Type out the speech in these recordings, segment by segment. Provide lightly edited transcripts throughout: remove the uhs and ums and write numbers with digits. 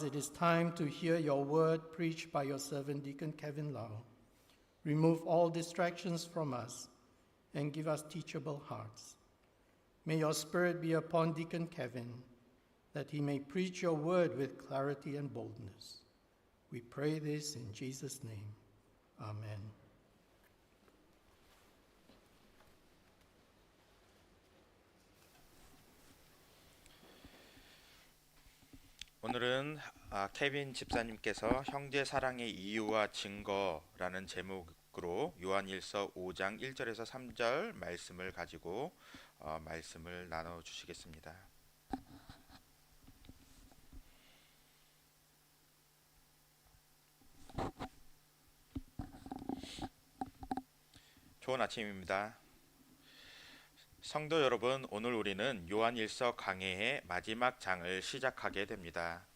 it is time to hear your word preached by your servant Deacon Kevin Lau. Remove all distractions from us and give us teachable hearts. May your spirit be upon Deacon Kevin, that he may preach your word with clarity and boldness. We pray this in Jesus' name. Amen. 오늘은 케빈 집사님께서 형제 사랑의 이유와 증거라는 제목으로 요한일서 5장 1절에서 3절 말씀을 가지고 말씀을 나눠 주시겠습니다. 좋은 아침입니다. 성도 여러분, 오늘 우리는 요한일서 강해의 마지막 장을 시작하게 됩니다.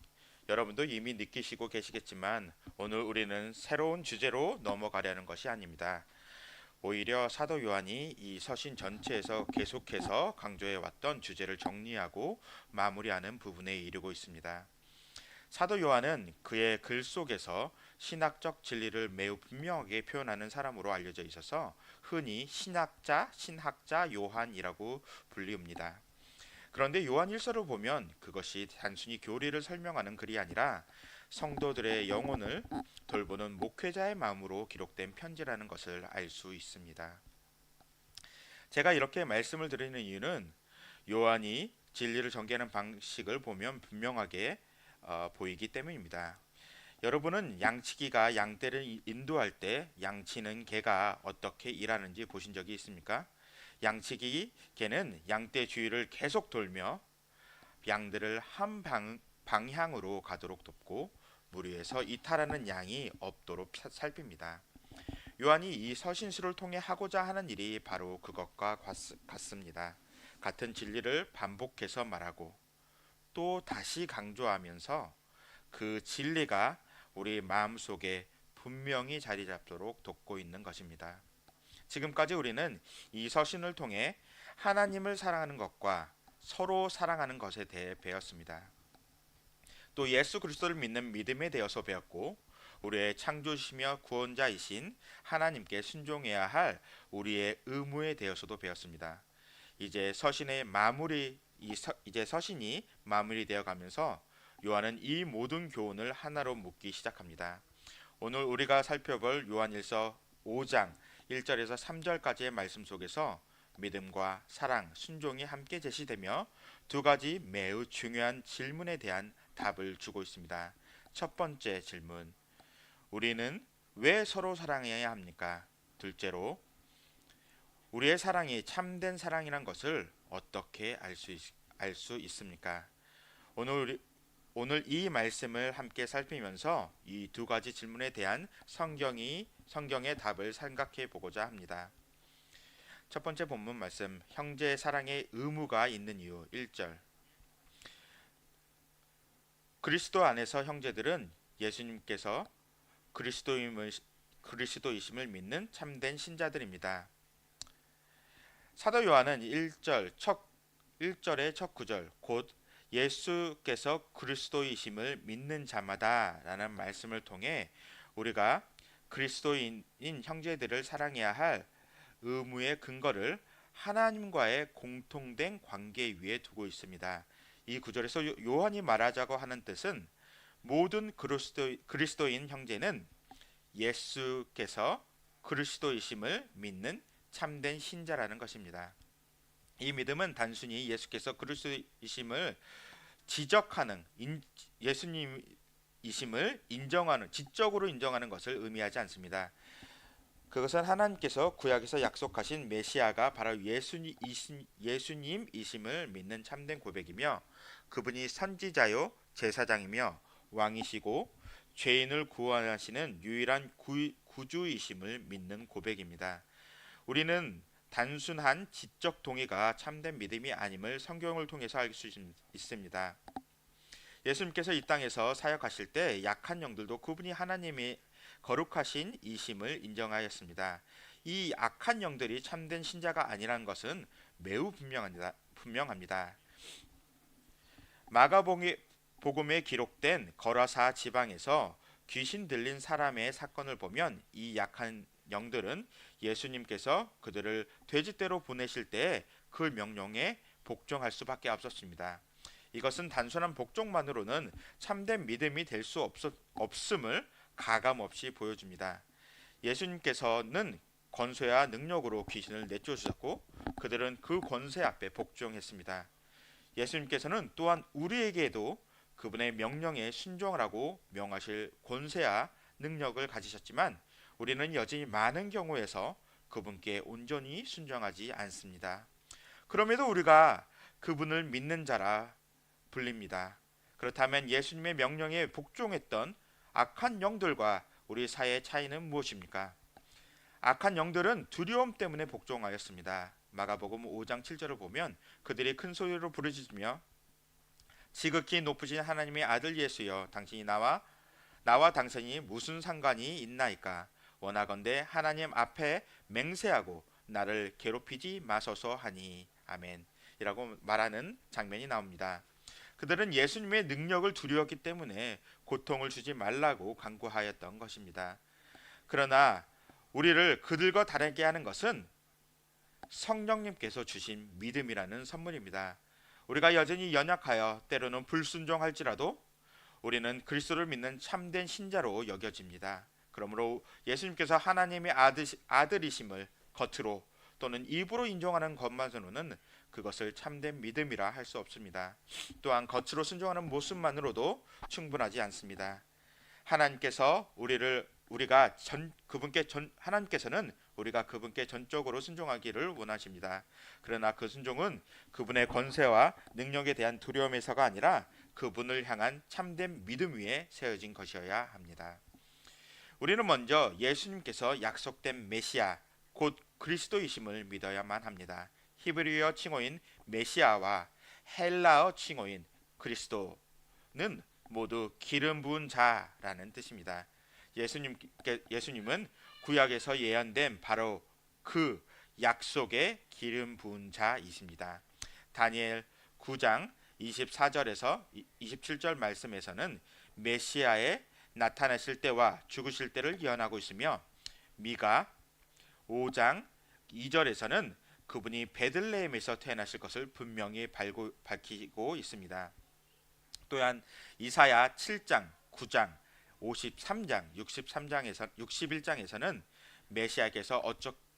여러분도 이미 느끼시고 계시겠지만 오늘 우리는 새로운 주제로 넘어가려는 것이 아닙니다. 오히려 사도 요한이 이 서신 전체에서 계속해서 강조해왔던 주제를 정리하고 마무리하는 부분에 이르고 있습니다. 사도 요한은 그의 글 속에서 신학적 진리를 매우 분명하게 표현하는 사람으로 알려져 있어서 흔히 신학자 요한이라고 불리웁니다. 그런데 요한일서를 보면 그것이 단순히 교리를 설명하는 글이 아니라 성도들의 영혼을 돌보는 목회자의 마음으로 기록된 편지라는 것을 알 수 있습니다. 제가 이렇게 말씀을 드리는 이유는 요한이 진리를 전개하는 방식을 보면 분명하게 보이기 때문입니다. 여러분은 양치기가 양떼를 인도할 때 양치는 개가 어떻게 일하는지 보신 적이 있습니까? 양치기 개는 양떼 주위를 계속 돌며 양들을 한 방향으로 가도록 돕고 무리에서 이탈하는 양이 없도록 살핍니다. 요한이 이 서신서를 통해 하고자 하는 일이 바로 그것과 같습니다. 같은 진리를 반복해서 말하고 또 다시 강조하면서 그 진리가 우리 마음속에 분명히 자리 잡도록 돕고 있는 것입니다. 지금까지 우리는 이 서신을 통해 하나님을 사랑하는 것과 서로 사랑하는 것에 대해 배웠습니다. 또 예수 그리스도를 믿는 믿음에 대해서 배웠고 우리의 창조주시며 구원자이신 하나님께 순종해야 할 우리의 의무에 대해서도 배웠습니다. 이제 서신이 마무리되어 가면서 요한은 이 모든 교훈을 하나로 묶기 시작합니다. 오늘 우리가 살펴볼 요한일서 5장 1절에서 3절까지의 말씀 속에서 믿음과 사랑, 순종이 함께 제시되며 두 가지 매우 중요한 질문에 대한 답을 주고 있습니다. 첫 번째 질문, 우리는 왜 서로 사랑해야 합니까? 둘째로, 우리의 사랑이 참된 사랑이란 것을 어떻게 알 수 있습니까? 오늘 이 말씀을 함께 살피면서 이 두 가지 질문에 대한 성경의 답을 생각해 보고자 합니다. 첫 번째 본문 말씀, 형제 사랑의 의무가 있는 이유 1절. 그리스도 안에서 형제들은 예수님께서 그리스도이심을 믿는 참된 신자들입니다. 사도 요한은 1절의 첫 구절, 곧 예수께서 그리스도이심을 믿는 자마다 라는 말씀을 통해 우리가 그리스도인인 형제들을 사랑해야 할 의무의 근거를 하나님과의 공통된 관계 위에 두고 있습니다. 이 구절에서 요한이 말하자고 하는 뜻은 모든 그리스도인 형제는 예수께서 그리스도이심을 믿는 참된 신자라는 것입니다. 이 믿음은 단순히 예수께서 그리스도이심을 지적하는 예수님이심을 지적으로 인정하는 것을 의미하지 않습니다. 그것은 하나님께서 구약에서 약속하신 메시아가 바로 예수님이심을 믿는 참된 고백이며 그분이 선지자요 제사장이며 왕이시고 죄인을 구원하시는 유일한 구주이심을 믿는 고백입니다. 우리는 단순한 지적 동의가 참된 믿음이 아님을 성경을 통해서 알 수 있습니다. 예수님께서 이 땅에서 사역하실 때 약한 영들도 그분이 하나님의 거룩하신 이심을 인정하였습니다. 이 악한 영들이 참된 신자가 아니라는 것은 매우 분명합니다. 복음에 기록된 거라사 지방에서 귀신 들린 사람의 사건을 보면 이 약한 영들은 예수님께서 그들을 돼지떼로 보내실 때 그 명령에 복종할 수밖에 없었습니다. 이것은 단순한 복종만으로는 참된 믿음이 될 수 없음을 가감없이 보여줍니다. 예수님께서는 권세와 능력으로 귀신을 내쫓으셨고 그들은 그 권세 앞에 복종했습니다. 예수님께서는 또한 우리에게도 그분의 명령에 순종하라고 명하실 권세와 능력을 가지셨지만 우리는 여전히 많은 경우에서 그분께 온전히 순종하지 않습니다. 그럼에도 우리가 그분을 믿는 자라 불립니다. 그렇다면 예수님의 명령에 복종했던 악한 영들과 우리 사이의 차이는 무엇입니까? 악한 영들은 두려움 때문에 복종하였습니다. 마가복음 5장 7절을 보면 그들이 큰 소리로 부르짖으며 지극히 높으신 하나님의 아들 예수여 당신이 나와 당신이 무슨 상관이 있나이까 원하건대 하나님 앞에 맹세하고 나를 괴롭히지 마소서 하니 아멘 이라고 말하는 장면이 나옵니다. 그들은 예수님의 능력을 두려웠기 때문에 고통을 주지 말라고 간구하였던 것입니다. 그러나 우리를 그들과 다르게 하는 것은 성령님께서 주신 믿음이라는 선물입니다. 우리가 여전히 연약하여 때로는 불순종할지라도 우리는 그리스도를 믿는 참된 신자로 여겨집니다. 그러므로 예수님께서 하나님의 아들이심을 겉으로 또는 입으로 인정하는 것만으로는 그것을 참된 믿음이라 할 수 없습니다. 또한 겉으로 순종하는 모습만으로도 충분하지 않습니다. 하나님께서는 우리가 그분께 전적으로 순종하기를 원하십니다. 그러나 그 순종은 그분의 권세와 능력에 대한 두려움에서가 아니라 그분을 향한 참된 믿음 위에 세워진 것이어야 합니다. 우리는 먼저 예수님께서 약속된 메시아 곧 그리스도이심을 믿어야만 합니다. 히브리어 칭호인 메시아와 헬라어 칭호인 그리스도는 모두 기름 부은 자라는 뜻입니다. 예수님은 구약에서 예언된 바로 그 약속의 기름 부은 자이십니다. 다니엘 9장 24절에서 27절 말씀에서는 메시아의 나타나실 때와 죽으실 때를 예언하고 있으며 미가 5장 2절에서는 그분이 베들레헴에서 태어나실 것을 분명히 밝히고 있습니다. 또한 이사야 7장, 9장, 53장, 61장에서는 메시아께서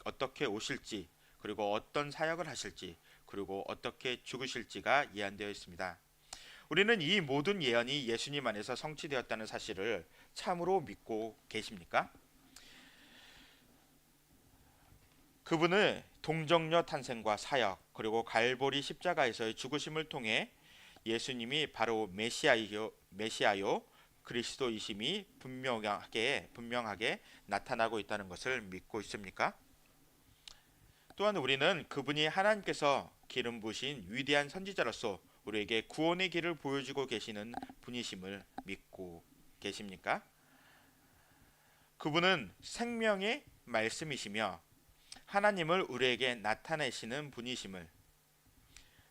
어떻게 오실지 그리고 어떤 사역을 하실지 그리고 어떻게 죽으실지가 예언되어 있습니다. 우리는 이 모든 예언이 예수님 안에서 성취되었다는 사실을 참으로 믿고 계십니까? 그분의 동정녀 탄생과 사역 그리고 갈보리 십자가에서의 죽으심을 통해 예수님이 바로 메시아요 그리스도이심이 분명하게 나타나고 있다는 것을 믿고 있습니까? 또한 우리는 그분이 하나님께서 기름 부으신 위대한 선지자로서 우리에게 구원의 길을 보여주고 계시는 분이심을 믿고 계십니까? 그분은 생명의 말씀이시며 하나님을 우리에게 나타내시는 분이심을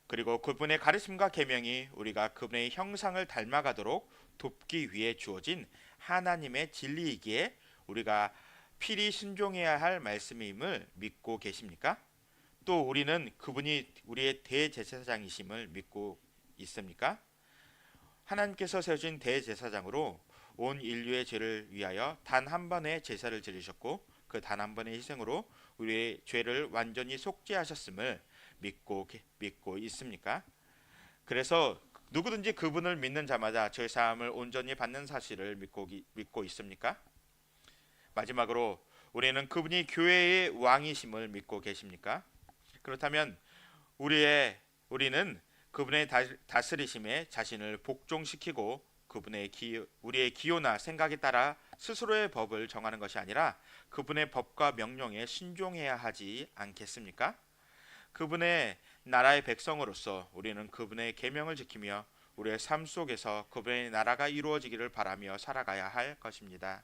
그리고 그분의 가르침과 계명이 우리가 그분의 형상을 닮아가도록 돕기 위해 주어진 하나님의 진리이기에 우리가 필히 순종해야 할 말씀임을 믿고 계십니까? 또 우리는 그분이 우리의 대제사장이심을 믿고 있습니까? 하나님께서 세우신 대제사장으로 온 인류의 죄를 위하여 단 한 번의 제사를 지르셨고 그 단 한 번의 희생으로 우리의 죄를 완전히 속죄하셨음을 믿고 있습니까? 그래서 누구든지 그분을 믿는 자마다 죄 사함을 온전히 받는 사실을 믿고 있습니까? 마지막으로 우리는 그분이 교회의 왕이심을 믿고 계십니까? 그렇다면 우리는 그분의 다스리심에 자신을 복종시키고 우리의 기호나 생각에 따라 스스로의 법을 정하는 것이 아니라 그분의 법과 명령에 순종해야 하지 않겠습니까? 그분의 나라의 백성으로서 우리는 그분의 계명을 지키며 우리의 삶 속에서 그분의 나라가 이루어지기를 바라며 살아가야 할 것입니다.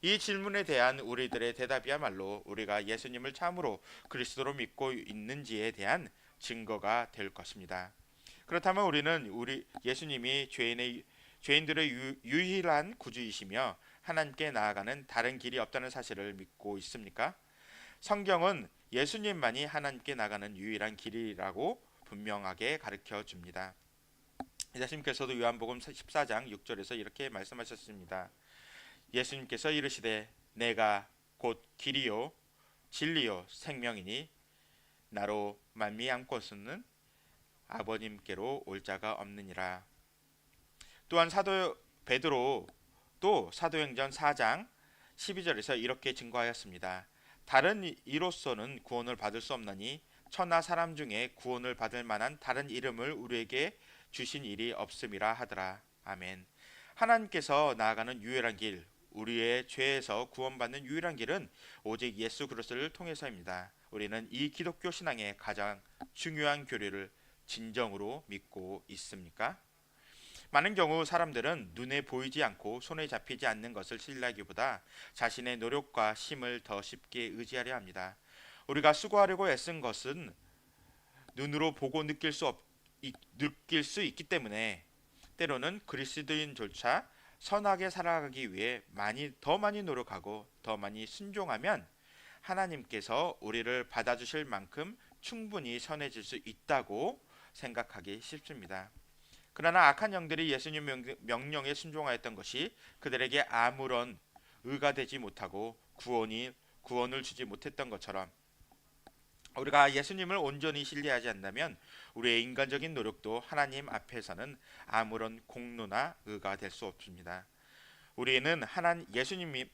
이 질문에 대한 우리들의 대답이야말로 우리가 예수님을 참으로 그리스도로 믿고 있는지에 대한 증거가 될 것입니다. 그렇다면 우리는 예수님이 죄인들의 유일한 구주이시며 하나님께 나아가는 다른 길이 없다는 사실을 믿고 있습니까? 성경은 예수님만이 하나님께 나가는 유일한 길이라고 분명하게 가르쳐 줍니다. 예수님께서도 요한복음 14장 6절에서 이렇게 말씀하셨습니다. 예수님께서 이르시되 내가 곧 길이요 진리요 생명이니 나로 말미암고서는 아버님께로 올 자가 없느니라. 또한 사도 베드로도 사도행전 4장 12절에서 이렇게 증거하였습니다. 다른 이로서는 구원을 받을 수 없나니 천하 사람 중에 구원을 받을 만한 다른 이름을 우리에게 주신 일이 없음이라 하더라. 아멘. 하나님께서 나아가는 유일한 길, 우리의 죄에서 구원받는 유일한 길은 오직 예수 그리스도를 통해서입니다. 우리는 이 기독교 신앙의 가장 중요한 교리를 진정으로 믿고 있습니까? 많은 경우 사람들은 눈에 보이지 않고 손에 잡히지 않는 것을 신뢰하기보다 자신의 노력과 힘을 더 쉽게 의지하려 합니다. 우리가 수고하려고 애쓴 것은 눈으로 보고 느낄 수 있기 때문에 때로는 그리스도인조차 선하게 살아가기 위해 더 많이 노력하고 더 많이 순종하면 하나님께서 우리를 받아주실 만큼 충분히 선해질 수 있다고 생각하기 쉽습니다. 그러나 악한 영들이 예수님 명령에 순종하였던 것이 그들에게 아무런 의가 되지 못하고 구원을 주지 못했던 것처럼 우리가 예수님을 온전히 신뢰하지 않는다면 우리의 인간적인 노력도 하나님 앞에서는 아무런 공로나 의가 될 수 없습니다. 우리는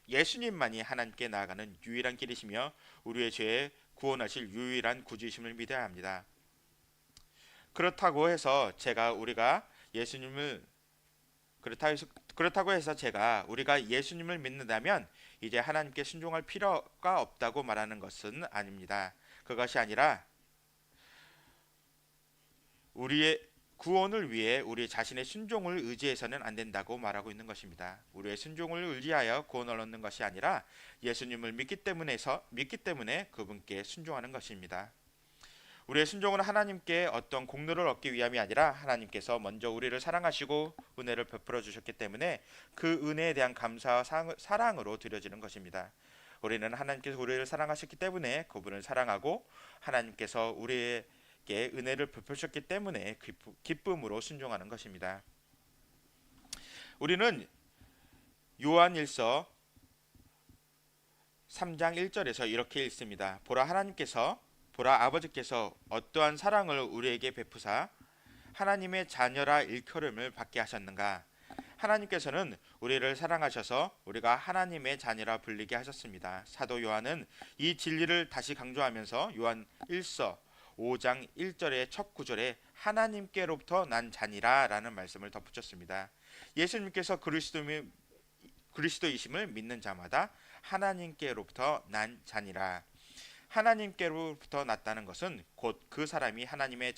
예수님만이 하나님께 나아가는 유일한 길이시며 우리의 죄에 구원하실 유일한 구주이심을 믿어야 합니다. 그렇다고 해서 우리가 예수님을 믿는다면 이제 하나님께 순종할 필요가 없다고 말하는 것은 아닙니다. 그것이 아니라 우리의 구원을 위해 우리 자신의 순종을 의지해서는 안 된다고 말하고 있는 것입니다. 우리의 순종을 의지하여 구원을 얻는 것이 아니라 예수님을 믿기 때문에 그분께 순종하는 것입니다. 우리의 순종은 하나님께 어떤 공로를 얻기 위함이 아니라 하나님께서 먼저 우리를 사랑하시고 은혜를 베풀어 주셨기 때문에 그 은혜에 대한 감사와 사랑으로 드려지는 것입니다. 우리는 하나님께서 우리를 사랑하셨기 때문에 그분을 사랑하고 하나님께서 우리에게 은혜를 베푸셨기 때문에 기쁨으로 순종하는 것입니다. 우리는 요한일서 3장 1절에서 이렇게 읽습니다. 보라 아버지께서 어떠한 사랑을 우리에게 베푸사 하나님의 자녀라 일컬음을 받게 하셨는가. 하나님께서는 우리를 사랑하셔서 우리가 하나님의 자녀라 불리게 하셨습니다. 사도 요한은 이 진리를 다시 강조하면서 요한 1서 5장 1절의 첫 구절에 하나님께로부터 난 자니라 라는 말씀을 덧붙였습니다. 예수님께서 그리스도이심을 믿는 자마다 하나님께로부터 난 자니라. 하나님께로부터 났다는 것은 곧 그 사람이 하나님의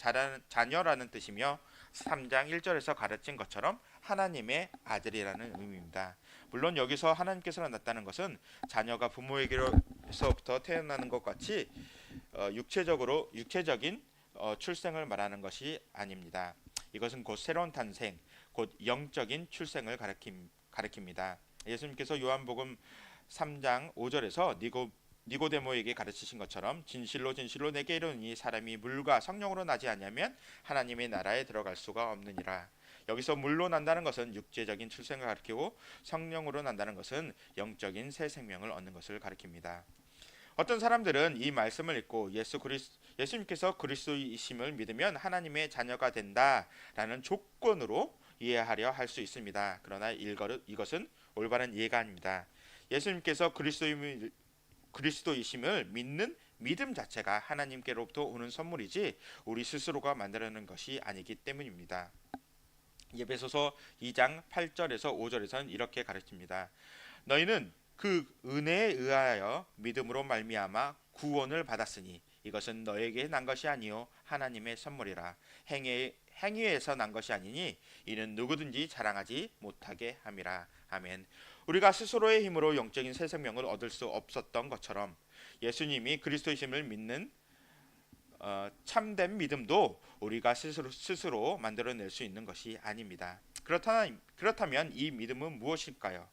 자녀라는 뜻이며 3장 1절에서 가르친 것처럼 하나님의 아들이라는 의미입니다. 물론 여기서 하나님께서 났다는 것은 자녀가 부모에게로부터 태어나는 것 같이 육체적인 출생을 말하는 것이 아닙니다. 이것은 곧 새로운 탄생, 곧 영적인 출생을 가리킵니다. 예수님께서 요한복음 3장 5절에서 니고데모에게 가르치신 것처럼 진실로 진실로 내게 이르노니 사람이 물과 성령으로 나지 아니하면 하나님의 나라에 들어갈 수가 없느니라. 여기서 물로 난다는 것은 육체적인 출생을 가리키고 성령으로 난다는 것은 영적인 새 생명을 얻는 것을 가리킵니다. 어떤 사람들은 이 말씀을 읽고 예수님께서 그리스도이심을 믿으면 하나님의 자녀가 된다라는 조건으로 이해하려 할 수 있습니다. 그러나 이것은 올바른 이해가 아닙니다. 예수님께서 그리스도이심을 믿는 믿음 자체가 하나님께로부터 오는 선물이지 우리 스스로가 만들어낸 것이 아니기 때문입니다. 에베소서 2장 8절에서 5절에서는 이렇게 가르칩니다. 너희는 그 은혜에 의하여 믿음으로 말미암아 구원을 받았으니 이것은 너에게 난 것이 아니요 하나님의 선물이라. 행위에서 난 것이 아니니 이는 누구든지 자랑하지 못하게 함이라. 아멘. 우리가 스스로의 힘으로 영적인 새 생명을 얻을 수 없었던 것처럼 예수님이 그리스도이심을 믿는 참된 믿음도 우리가 스스로 만들어낼 수 있는 것이 아닙니다. 그렇다면 이 믿음은 무엇일까요?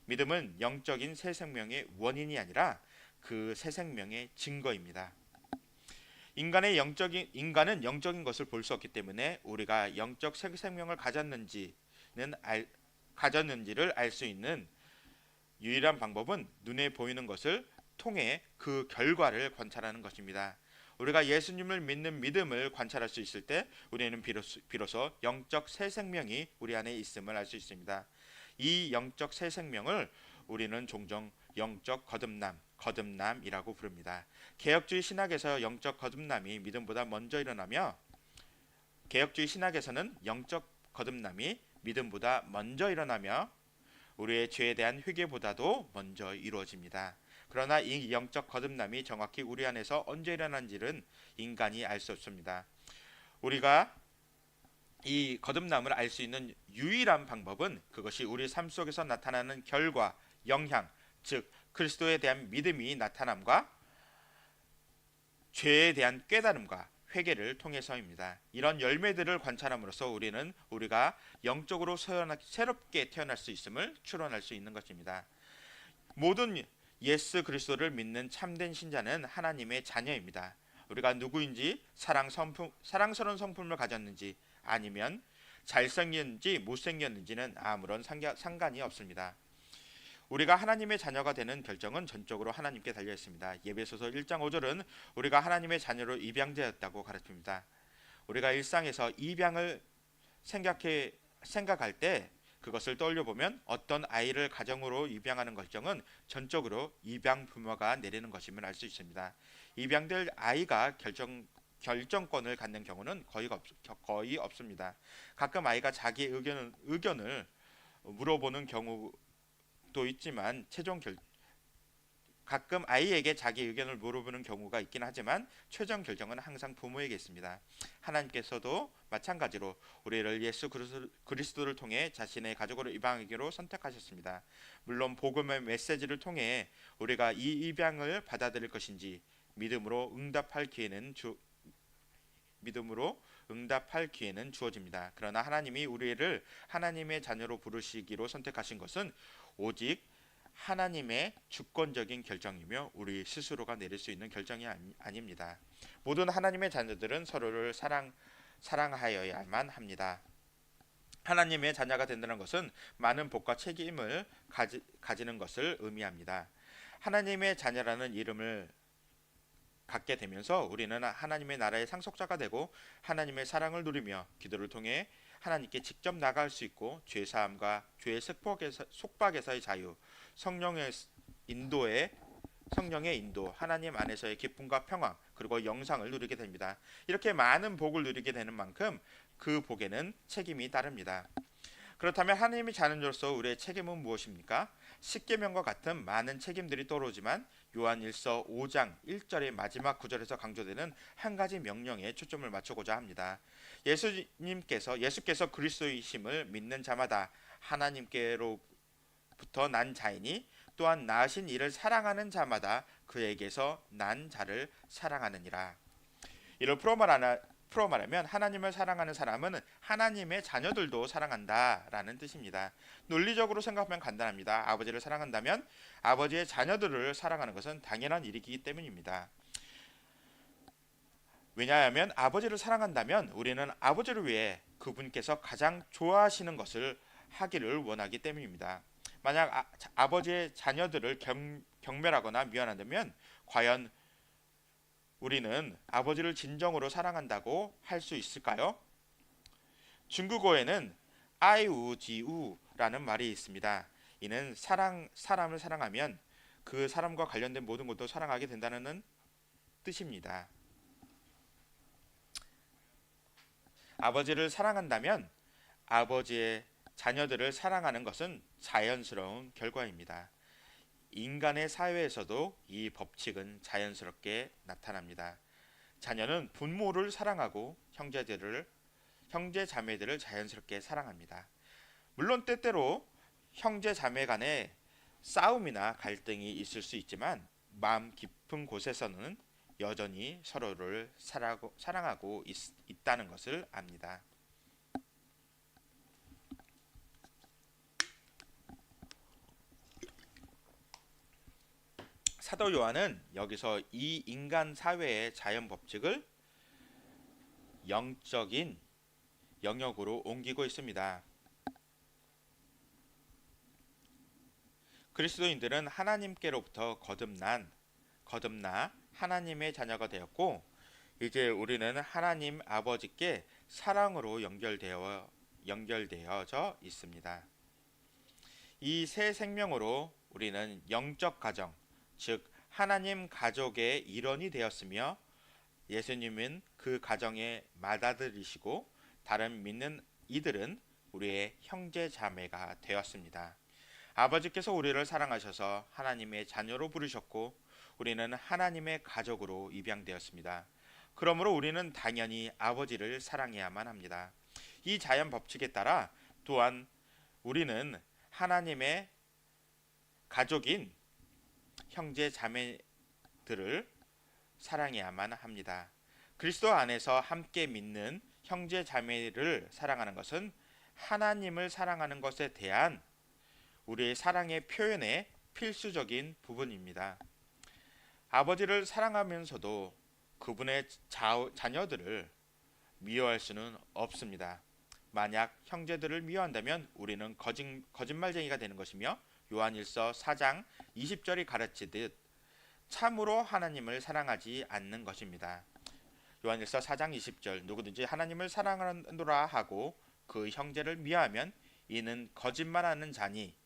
믿음은 영적인 새 생명의 원인이 아니라 그 새 생명의 증거입니다. 인간은 영적인 것을 볼 수 없기 때문에 우리가 영적 새 생명을 가졌는지를 알 수 있는 유일한 방법은 눈에 보이는 것을 통해 그 결과를 관찰하는 것입니다. 우리가 예수님을 믿는 믿음을 관찰할 수 있을 때 우리는 비로소 영적 새 생명이 우리 안에 있음을 알 수 있습니다. 이 영적 새 생명을 우리는 종종 영적 거듭남이라고 부릅니다. 개혁주의 신학에서 영적 거듭남이 믿음보다 먼저 일어나며 개혁주의 신학에서는 영적 거듭남이 믿음보다 먼저 일어나며 우리의 죄에 대한 회개보다도 먼저 이루어집니다. 그러나 이 영적 거듭남이 정확히 우리 안에서 언제 일어난지는 인간이 알 수 없습니다. 우리가 이 거듭남을 알 수 있는 유일한 방법은 그것이 우리 삶 속에서 나타나는 결과, 영향, 즉 그리스도에 대한 믿음이 나타남과 죄에 대한 깨달음과 회개를 통해서입니다. 이런 열매들을 관찰함으로써 우리가 영적으로 새롭게 태어날 수 있음을 추론할 수 있는 것입니다. 모든 예수 그리스도를 믿는 참된 신자는 하나님의 자녀입니다. 우리가 누구인지 사랑스러운 성품을 가졌는지 아니면 잘생겼는지 못생겼는지는 아무런 상관이 없습니다. 우리가 하나님의 자녀가 되는 결정은 전적으로 하나님께 달려 있습니다. 예배소서 1장 5절은 우리가 하나님의 자녀로 입양되었다고 가르칩니다. 우리가 일상에서 입양을 생각할 때 그것을 떠올려 보면 어떤 아이를 가정으로 입양하는 결정은 전적으로 입양 부모가 내리는 것임을 알 수 있습니다. 입양될 아이가 결정권을 갖는 경우는 거의 없습니다. 가끔 아이가 자기 의견을 물어보는 경우도 있지만 가끔 아이에게 자기 의견을 물어보는 경우가 있긴 하지만 최종 결정은 항상 부모에게 있습니다. 하나님께서도 마찬가지로 우리를 예수 그리스도를 통해 자신의 가족으로 입양하기로 선택하셨습니다. 물론 복음의 메시지를 통해 우리가 이 입양을 받아들일 것인지 믿음으로 응답할 기회는 주어집니다. 그러나 하나님이 우리를 하나님의 자녀로 부르시기로 선택하신 것은 오직 하나님의 주권적인 결정이며 우리 스스로가 내릴 수 있는 결정이 아닙니다. 모든 하나님의 자녀들은 서로를 사랑하여야만 합니다. 하나님의 자녀가 된다는 것은 많은 복과 책임을 가지는 것을 의미합니다. 하나님의 자녀라는 이름을 갖게 되면서 우리는 하나님의 나라의 상속자가 되고 하나님의 사랑을 누리며 기도를 통해 하나님께 직접 나갈 수 있고 죄사함과 죄의 속박에서의 자유, 성령의 인도, 하나님 안에서의 기쁨과 평화, 그리고 영상을 누리게 됩니다. 이렇게 많은 복을 누리게 되는 만큼 그 복에는 책임이 따릅니다. 그렇다면 하나님의 자녀로서 우리의 책임은 무엇입니까? 십계명과 같은 많은 책임들이 떠오르지만 요한 1서 5장 1절의 마지막 구절에서 강조되는 한 가지 명령에 초점을 맞추고자 합니다. 예수께서 그리스도이심을 믿는 자마다 하나님께로부터 난 자이니 또한 낳으신 이를 사랑하는 자마다 그에게서 난 자를 사랑하느니라. 이를 풀어 말하면 하나님을 사랑하는 사람은 하나님의 자녀들도 사랑한다라는 뜻입니다. 논리적으로 생각하면 간단합니다. 아버지를 사랑한다면 아버지의 자녀들을 사랑하는 것은 당연한 일이기 때문입니다. 왜냐하면 아버지를 사랑한다면 우리는 아버지를 위해 그분께서 가장 좋아하시는 것을 하기를 원하기 때문입니다. 만약 아버지의 자녀들을 경멸하거나 미워한다면 과연 우리는 아버지를 진정으로 사랑한다고 할 수 있을까요? 중국어에는 아이우지우라는 말이 있습니다. 이는 사람을 사랑하면 그 사람과 관련된 모든 것도 사랑하게 된다는 뜻입니다. 아버지를 사랑한다면 아버지의 자녀들을 사랑하는 것은 자연스러운 결과입니다. 인간의 사회에서도 이 법칙은 자연스럽게 나타납니다. 자녀는 부모를 사랑하고 형제 자매들을 자연스럽게 사랑합니다. 물론 때때로 형제 자매 간에 싸움이나 갈등이 있을 수 있지만 마음 깊은 곳에서는 여전히 서로를 사랑하고 있다는 것을 압니다. 사도 요한은 여기서 이 인간 사회의 자연 법칙을 영적인 영역으로 옮기고 있습니다. 그리스도인들은 하나님께로부터 거듭나 하나님의 자녀가 되었고, 이제 우리는 하나님 아버지께 사랑으로 연결되어져 있습니다. 이 새 생명으로 우리는 영적 가정, 즉 하나님 가족의 일원이 되었으며, 예수님은 그 가정의 맏아들이시고 다른 믿는 이들은 우리의 형제 자매가 되었습니다. 아버지께서 우리를 사랑하셔서 하나님의 자녀로 부르셨고, 우리는 하나님의 가족으로 입양되었습니다. 그러므로 우리는 당연히 아버지를 사랑해야만 합니다. 이 자연 법칙에 따라 또한 우리는 하나님의 가족인 형제 자매들을 사랑해야만 합니다. 그리스도 안에서 함께 믿는 형제 자매를 사랑하는 것은 하나님을 사랑하는 것에 대한 우리의 사랑의 표현의 필수적인 부분입니다. 아버지를 사랑하면서도 그분의 자녀들을 미워할 수는 없습니다. 만약 형제들을 미워한다면 우리는 거짓말쟁이가 되는 것이며, 요한일서 4장 20절이 가르치듯 참으로 하나님을 사랑하지 않는 것입니다. 요한일서 4장 20절, 누구든지 하나님을 사랑하노라 하고 그 형제를 미워하면 이는 거짓말하는 자니,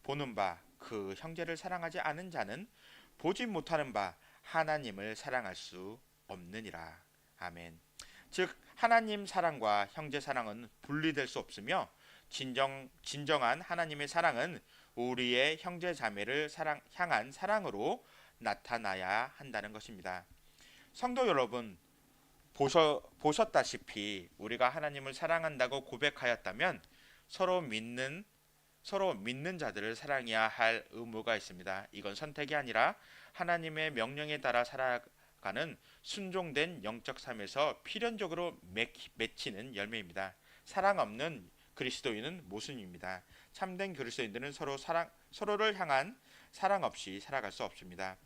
보는 바 그 형제를 사랑하지 않은 자는 보지 못하는 바 하나님을 사랑할 수 없느니라. 아멘. 즉 하나님 사랑과 형제 사랑은 분리될 수 없으며, 진정한 하나님의 사랑은 우리의 형제 자매를 향한 사랑으로 나타나야 한다는 것입니다. 성도 여러분, 보셨다시피 우리가 하나님을 사랑한다고 고백하였다면 서로 믿는 자들을 사랑해야 할 의무가 있습니다. 이건 선택이 아니라 하나님의 명령에 따라 살아가는 순종된 영적 삶에서 필연적으로 맺히는 열매입니다. 사랑 없는 그리스도인은 모순입니다. 참된 그리스도인들은 서로를 향한 사랑 없이 살아갈 수 없습니다.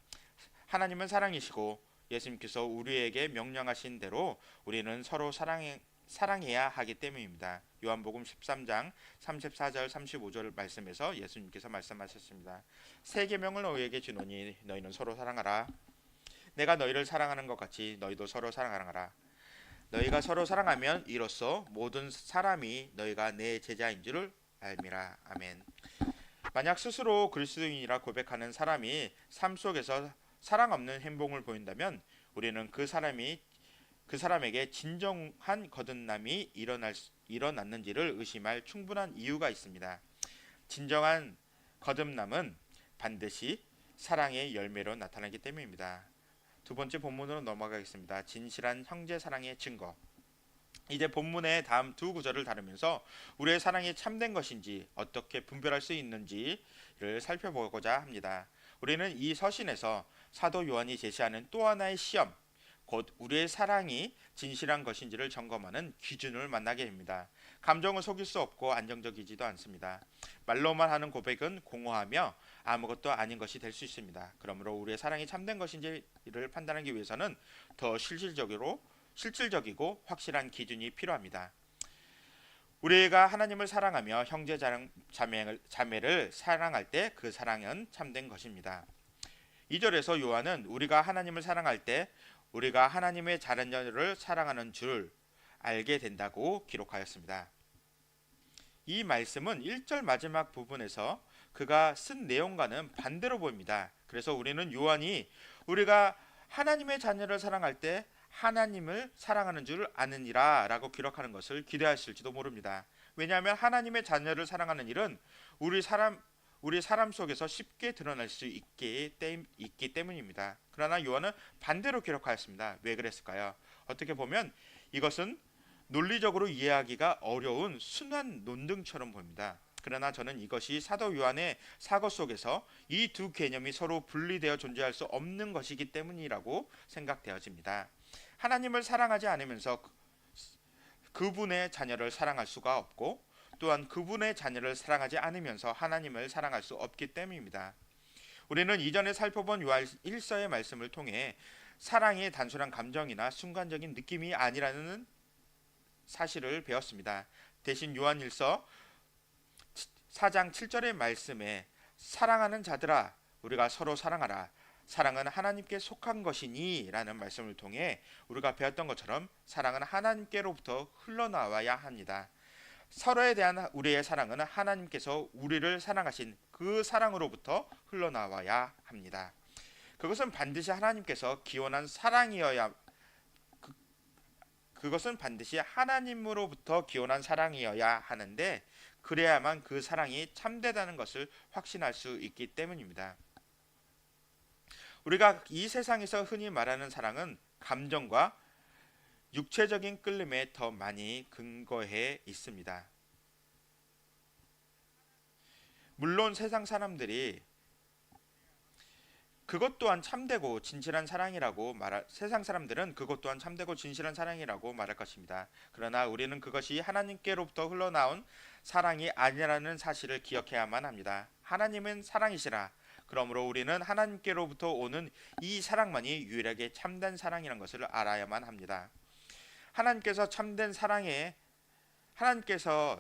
하나님은 사랑이시고 예수님께서 우리에게 명령하신 대로 우리는 서로 사랑해야 하기 때문입니다. 요한복음 13장 34절 35절 말씀에서 예수님께서 말씀하셨습니다. 새 계명을 너희에게 주노니 너희는 서로 사랑하라. 내가 너희를 사랑하는 것 같이 너희도 서로 사랑하라. 너희가 서로 사랑하면 이로써 모든 사람이 너희가 내 제자인 줄을 알미라. 아멘. 만약 스스로 그리스도인이라 고백하는 사람이 삶 속에서 사랑 없는 행동을 보인다면 우리는 그 사람에게 진정한 거듭남이 일어났는지를 의심할 충분한 이유가 있습니다. 진정한 거듭남은 반드시 사랑의 열매로 나타나기 때문입니다. 두 번째 본문으로 넘어가겠습니다. 진실한 형제 사랑의 증거. 이제 본문의 다음 두 구절을 다루면서 우리의 사랑이 참된 것인지 어떻게 분별할 수 있는지를 살펴보고자 합니다. 우리는 이 서신에서 사도 요한이 제시하는 또 하나의 시험, 곧 우리의 사랑이 진실한 것인지를 점검하는 기준을 만나게 됩니다. 감정을 속일 수 없고 안정적이지도 않습니다. 말로만 하는 고백은 공허하며 아무것도 아닌 것이 될 수 있습니다. 그러므로 우리의 사랑이 참된 것인지를 판단하기 위해서는 더 실질적이고 확실한 기준이 필요합니다. 우리가 하나님을 사랑하며 형제 자매를 사랑할 때 그 사랑은 참된 것입니다. 2절에서 요한은 우리가 하나님을 사랑할 때 우리가 하나님의 자녀를 사랑하는 줄 알게 된다고 기록하였습니다. 이 말씀은 1절 마지막 부분에서 그가 쓴 내용과는 반대로 보입니다. 그래서 우리는 요한이 우리가 하나님의 자녀를 사랑할 때 하나님을 사랑하는 줄 아느니라 라고 기록하는 것을 기대하실지도 모릅니다. 왜냐하면 하나님의 자녀를 사랑하는 일은 우리 사람 속에서 쉽게 드러날 수 있기 때문입니다. 그러나 요한은 반대로 기록하였습니다. 왜 그랬을까요? 어떻게 보면 이것은 논리적으로 이해하기가 어려운 순환 논등처럼 보입니다. 그러나 저는 이것이 사도 요한의 사고 속에서 이 두 개념이 서로 분리되어 존재할 수 없는 것이기 때문이라고 생각되어집니다. 하나님을 사랑하지 않으면서 그분의 자녀를 사랑할 수가 없고, 또한 그분의 자녀를 사랑하지 않으면서 하나님을 사랑할 수 없기 때문입니다. 우리는 이전에 살펴본 요한 1서의 말씀을 통해 사랑이 단순한 감정이나 순간적인 느낌이 아니라는 사실을 배웠습니다. 대신 요한 1서 4장 7절의 말씀에 사랑하는 자들아 우리가 서로 사랑하라, 사랑은 하나님께 속한 것이니 라는 말씀을 통해 우리가 배웠던 것처럼 사랑은 하나님께로부터 흘러나와야 합니다. 서로에 대한 우리의 사랑은 하나님께서 우리를 사랑하신 그 사랑으로부터 흘러나와야 합니다. 그것은 반드시 하나님께서 기원한 사랑이어야 그것은 반드시 하나님으로부터 기원한 사랑이어야 하는데, 그래야만 그 사랑이 참되다는 것을 확신할 수 있기 때문입니다. 우리가 이 세상에서 흔히 말하는 사랑은 감정과 육체적인 끌림에 더 많이 근거해 있습니다. 물론 세상 사람들이 그것 또한 참되고 진실한 사랑이라고 세상 사람들은 그것 또한 참되고 진실한 사랑이라고 말할 것입니다. 그러나 우리는 그것이 하나님께로부터 흘러나온 사랑이 아니라는 사실을 기억해야만 합니다. 하나님은 사랑이시라. 그러므로 우리는 하나님께로부터 오는 이 사랑만이 유일하게 참된 사랑이라는 것을 알아야만 합니다. 하나님께서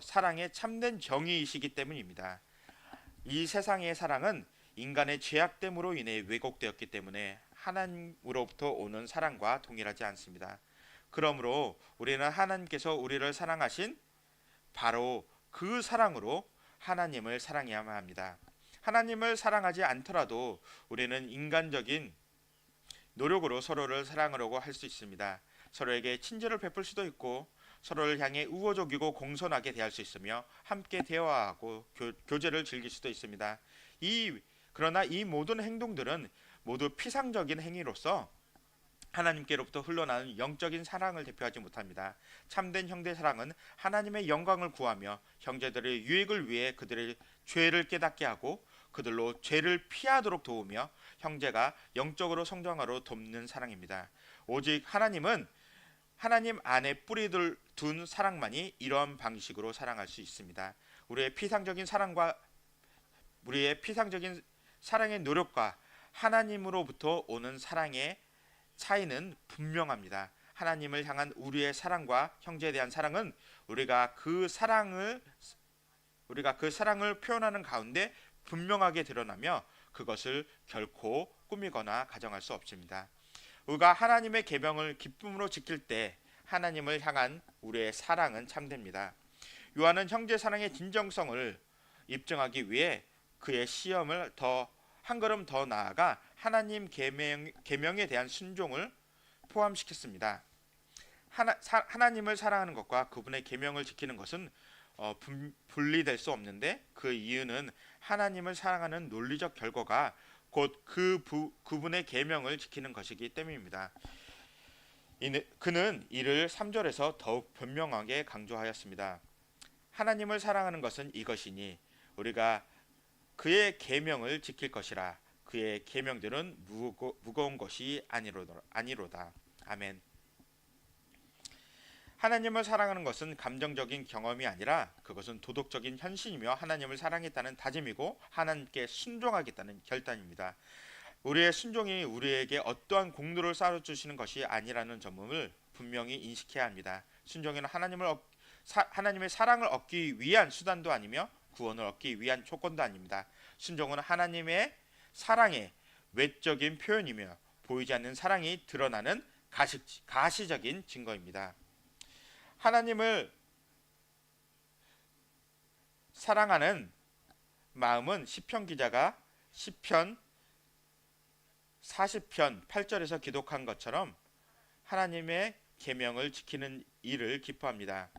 사랑의 참된 정의이시기 때문입니다. 이 세상의 사랑은 인간의 죄악됨으로 인해 왜곡되었기 때문에 하나님으로부터 오는 사랑과 동일하지 않습니다. 그러므로 우리는 하나님께서 우리를 사랑하신 바로 그 사랑으로 하나님을 사랑해야만 합니다. 하나님을 사랑하지 않더라도 우리는 인간적인 노력으로 서로를 사랑하려고 할 수 있습니다. 서로에게 친절을 베풀 수도 있고, 서로를 향해 우호적이고 공손하게 대할 수 있으며 함께 대화하고 교제를 즐길 수도 있습니다. 그러나 이 모든 행동들은 모두 피상적인 행위로서 하나님께로부터 흘러나오는 영적인 사랑을 대표하지 못합니다. 참된 형제 사랑은 하나님의 영광을 구하며 형제들의 유익을 위해 그들의 죄를 깨닫게 하고 그들로 죄를 피하도록 도우며 형제가 영적으로 성장하러 돕는 사랑입니다. 오직 하나님 안에 뿌리를 둔 사랑만이 이러한 방식으로 사랑할 수 있습니다. 우리의 피상적인 사랑의 노력과 하나님으로부터 오는 사랑의 차이는 분명합니다. 하나님을 향한 우리의 사랑과 형제에 대한 사랑은 우리가 그 사랑을 표현하는 가운데 분명하게 드러나며 그것을 결코 꾸미거나 가정할 수 없습니다. 우리가 하나님의 계명을 기쁨으로 지킬 때 하나님을 향한 우리의 사랑은 참됩니다. 요한은 형제 사랑의 진정성을 입증하기 위해 그의 시험을 한 걸음 더 나아가 하나님 계명에 대한 순종을 포함시켰습니다. 하나님을 사랑하는 것과 그분의 계명을 지키는 것은 분리될 수 없는데, 그 이유는 하나님을 사랑하는 논리적 결과가 곧 그분의 계명을 지키는 것이기 때문입니다. 그는 이를 3절에서 더욱 분명하게 강조하였습니다. 하나님을 사랑하는 것은 이것이니 우리가 그의 계명을 지킬 것이라. 그의 계명들은 무거운 것이 아니로다. 아멘. 하나님을 사랑하는 것은 감정적인 경험이 아니라 그것은 도덕적인 현실이며 하나님을 사랑했다는 다짐이고 하나님께 순종하겠다는 결단입니다. 우리의 순종이 우리에게 어떠한 공로를 쌓아주시는 것이 아니라는 점을 분명히 인식해야 합니다. 순종은 하나님의 사랑을 얻기 위한 수단도 아니며 구원을 얻기 위한 조건도 아닙니다. 순종은 하나님의 사랑의 외적인 표현이며 보이지 않는 사랑이 드러나는 가시적인 증거입니다. 하나님을 사랑하는 마음은 시편 기자가 시편 40편 8절에서 기록한 것처럼 하나님의 계명을 지키는 일을 기뻐합니다.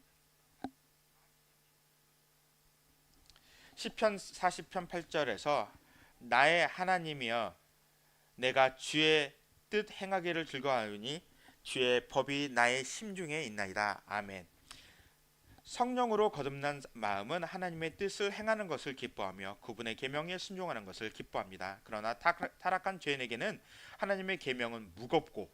시편 40편 8절에서 나의 하나님이여 내가 주의 뜻 행하기를 즐거워하오니 주의 법이 나의 심중에 있나이다. 아멘. 성령으로 거듭난 마음은 하나님의 뜻을 행하는 것을 기뻐하며 그분의 계명에 순종하는 것을 기뻐합니다. 그러나 타락한 죄인에게는 하나님의 계명은 무겁고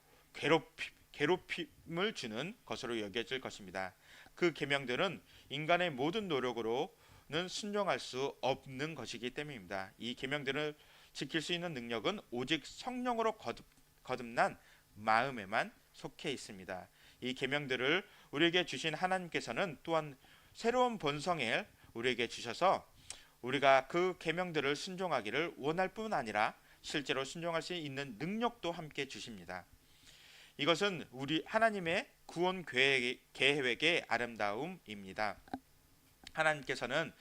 괴롭힘을 주는 것으로 여겨질 것입니다. 그 계명들은 인간의 모든 노력으로는 순종할 수 없는 것이기 때문입니다. 이 계명들을 지킬 수 있는 능력은 오직 성령으로 거듭난 마음에만 속해 있습니다. 이 계명들을 우리에게 주신 하나님께서는 또한 새로운 본성을 우리에게 주셔서 우리가 그 계명들을 순종하기를 원할 뿐 아니라 실제로 순종할 수 있는 능력도 함께 주십니다. 이것은 우리 하나님의 구원 계획의 아름다움입니다. 하나님께서는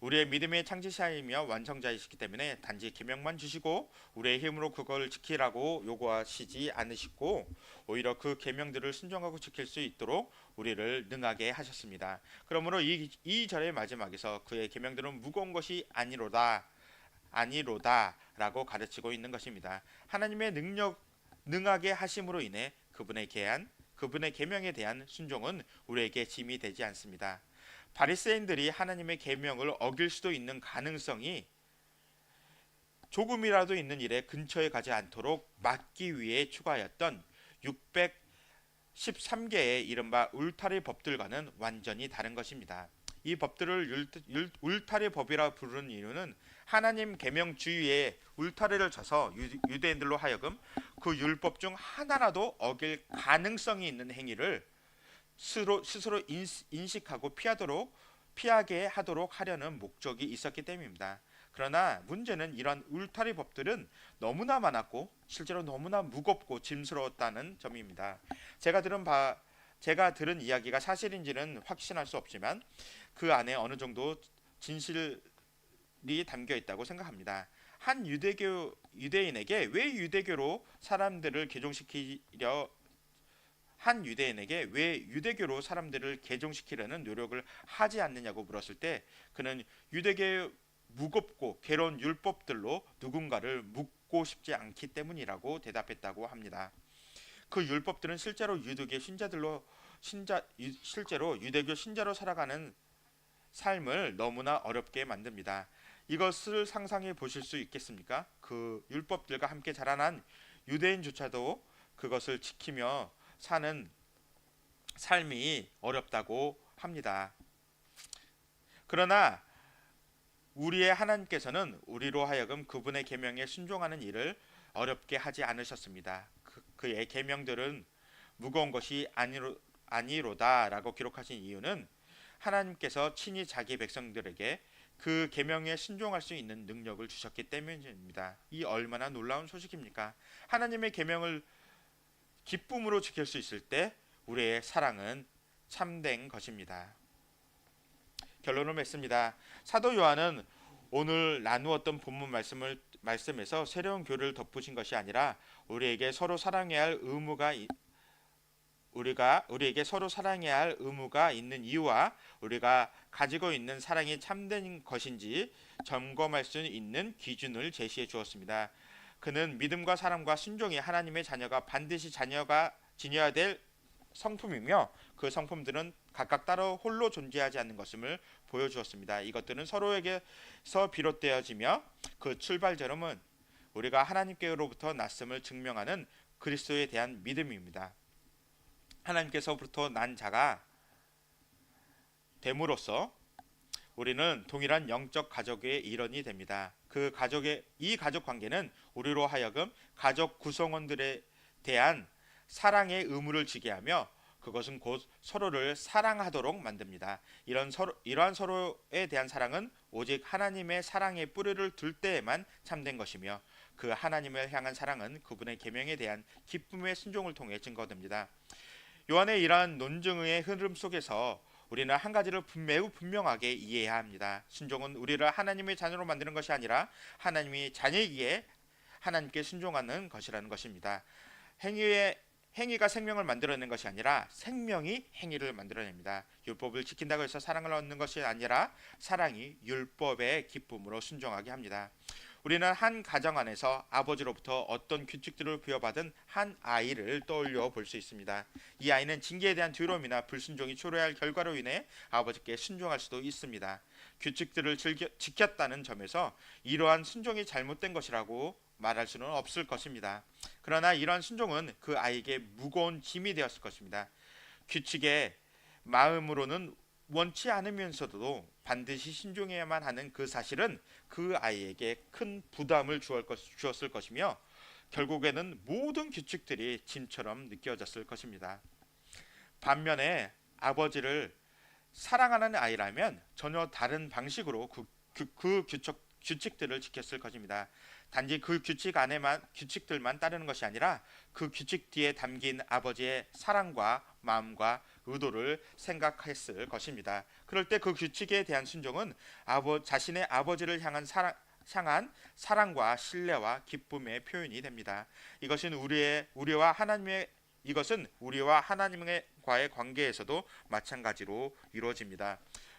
우리의 믿음의 창시자이며 완성자이시기 때문에 단지 계명만 주시고 우리의 힘으로 그걸 지키라고 요구하시지 않으시고 오히려 그 계명들을 순종하고 지킬 수 있도록 우리를 능하게 하셨습니다. 그러므로 이 절의 마지막에서 그의 계명들은 무거운 것이 아니로다라고 가르치고 있는 것입니다. 하나님의 능하게 하심으로 인해 그분의 계명에 대한 순종은 우리에게 짐이 되지 않습니다. 바리새인들이 하나님의 계명을 어길 수도 있는 가능성이 조금이라도 있는 일에 근처에 가지 않도록 막기 위해 추가하였던 613개의 이른바 울타리 법들과는 완전히 다른 것입니다. 이 법들을 울타리 법이라 부르는 이유는 하나님 계명 주위에 울타리를 쳐서 유대인들로 하여금 그 율법 중 하나라도 어길 가능성이 있는 행위를 스스로 인식하고 피하게 하도록 하려는 목적이 있었기 때문입니다. 그러나 문제는 이런 울타리 법들은 너무나 많았고 실제로 너무나 무겁고 짐스러웠다는 점입니다. 제가 들은 이야기가 사실인지는 확신할 수 없지만 그 안에 어느 정도 진실이 담겨 있다고 생각합니다. 한 유대인에게 왜 유대교로 사람들을 개종시키려는 노력을 하지 않느냐고 물었을 때 그는 유대교의 무겁고 괴로운 율법들로 누군가를 묶고 싶지 않기 때문이라고 대답했다고 합니다. 그 율법들은 실제로 유대교 신자로 살아가는 삶을 너무나 어렵게 만듭니다. 이것을 상상해 보실 수 있겠습니까? 그 율법들과 함께 자라난 유대인조차도 그것을 지키며 사는 삶이 어렵다고 합니다. 그러나 우리의 하나님께서는 우리로 하여금 그분의 계명에 순종하는 일을 어렵게 하지 않으셨습니다. 그의 계명들은 무거운 것이 아니로다라고 기록하신 이유는 하나님께서 친히 자기 백성들에게 그 계명에 순종할 수 있는 능력을 주셨기 때문입니다. 이 얼마나 놀라운 소식입니까? 하나님의 계명을 기쁨으로 지킬 수 있을 때 우리의 사랑은 참된 것입니다. 결론을 맺습니다. 사도 요한은 오늘 나누었던 본문 말씀에서 새로운 교리를 덧붙인 것이 아니라 우리에게 서로 사랑해야 할 의무가 있는 이유와 우리가 가지고 있는 사랑이 참된 것인지 점검할 수 있는 기준을 제시해 주었습니다. 그는 믿음과 사랑과 순종이 하나님의 자녀가 반드시 지녀야 될 성품이며 그 성품들은 각각 따로 홀로 존재하지 않는 것임을 보여주었습니다. 이것들은 서로에게서 비롯되어지며 그 출발점은 우리가 하나님께로부터 났음을 증명하는 그리스도에 대한 믿음입니다. 하나님께서부터 난 자가 됨으로써 우리는 동일한 영적 가족의 일원이 됩니다. 이 가족 관계는 우리로 하여금 가족 구성원들에 대한 사랑의 의무를 지게 하며 그것은 곧 서로를 사랑하도록 만듭니다. 이러한 서로에 대한 사랑은 오직 하나님의 사랑의 뿌리를 둘 때에만 참된 것이며 그 하나님을 향한 사랑은 그분의 계명에 대한 기쁨의 순종을 통해 증거됩니다. 요한의 이러한 논증의 흐름 속에서 우리는 한 가지를 매우 분명하게 이해해야 합니다. 순종은 우리를 하나님의 자녀로 만드는 것이 아니라 하나님이 자녀이기에 하나님께 순종하는 것이라는 것입니다. 행위가 생명을 만들어내는 것이 아니라 생명이 행위를 만들어냅니다. 율법을 지킨다고 해서 사랑을 얻는 것이 아니라 사랑이 율법의 기쁨으로 순종하게 합니다. 우리는 한 가정 안에서 아버지로부터 어떤 규칙들을 부여받은 한 아이를 떠올려 볼 수 있습니다. 이 아이는 징계에 대한 두려움이나 불순종이 초래할 결과로 인해 아버지께 순종할 수도 있습니다. 규칙들을 지켰다는 점에서 이러한 순종이 잘못된 것이라고 말할 수는 없을 것입니다. 그러나 이러한 순종은 그 아이에게 무거운 짐이 되었을 것입니다. 규칙에 마음으로는 원치 않으면서도 반드시 신중해야만 하는 그 사실은 그 아이에게 큰 부담을 주었을 것이며 결국에는 모든 규칙들이 짐처럼 느껴졌을 것입니다. 반면에 아버지를 사랑하는 아이라면 전혀 다른 방식으로 규칙들을 지켰을 것입니다. 단지 그 규칙들만 따르는 것이 아니라 그 규칙 뒤에 담긴 아버지의 사랑과 마음과 의도를 생각했을 것입니다. 그럴 때 그 규칙에 대한 순종은 자신의 아버지를 향한 사랑과 신뢰와 기쁨의 표현이 됩니다. 이것은 우리와 하나님과의 관계에서도 마찬가지로 이루어집니다.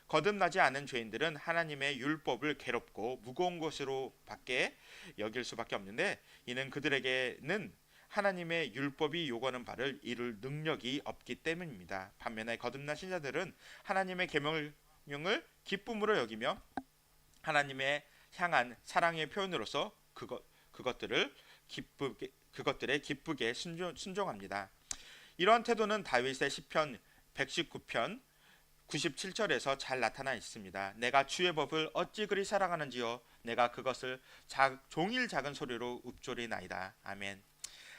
거듭나지 않은 죄인들은 하나님의 율법을 괴롭고 무거운 것으로 밖에 여길 수밖에 없는데 이는 그들에게는 하나님의 율법이 요구하는 바를 이룰 능력이 없기 때문입니다. 반면에 거듭나신 자들은 하나님의 계명을 기쁨으로 여기며 하나님의 향한 사랑의 표현으로서 그것들에 기쁘게 순종합니다. 이러한 태도는 다윗의 시편 119편 97절에서 잘 나타나 있습니다. 내가 주의 법을 어찌 그리 사랑하는지요 내가 그것을 종일 작은 소리로 읊조리나이다. 아멘.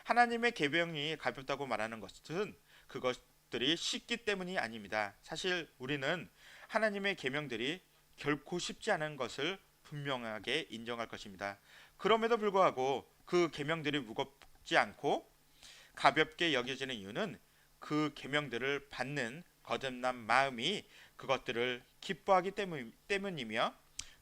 하나님의 계명이 가볍다고 말하는 것은 그것들이 쉽기 때문이 아닙니다. 사실 우리는 하나님의 계명들이 결코 쉽지 않은 것을 분명하게 인정할 것입니다. 그럼에도 불구하고 그 계명들이 무겁지 않고 가볍게 여겨지는 이유는 그 계명들을 받는 거듭난 마음이 그것들을 기뻐하기 때문이며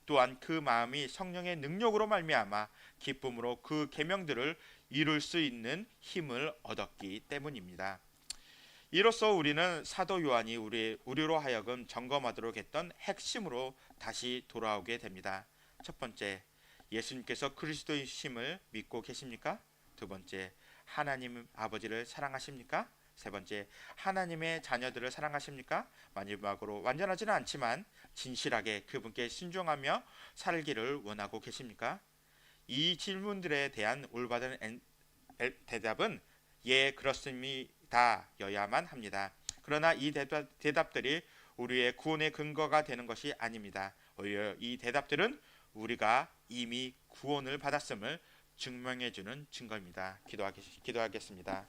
또한 그 마음이 성령의 능력으로 말미암아 기쁨으로 그 계명들을 이룰 수 있는 힘을 얻었기 때문입니다. 이로써 우리는 사도 요한이 우리로 하여금 점검하도록 했던 핵심으로 다시 돌아오게 됩니다. 첫 번째, 예수님께서 그리스도이심을 믿고 계십니까? 두 번째, 하나님 아버지를 사랑하십니까? 세 번째, 하나님의 자녀들을 사랑하십니까? 마지막으로 완전하지는 않지만 진실하게 그분께 순종하며 살기를 원하고 계십니까? 이 질문들에 대한 올바른 대답은 예, 그렇습니다 여야만 합니다. 그러나 이 대답들이 우리의 구원의 근거가 되는 것이 아닙니다. 오히려 이 대답들은 우리가 이미 구원을 받았음을 증명해주는 증거입니다. 기도하겠습니다.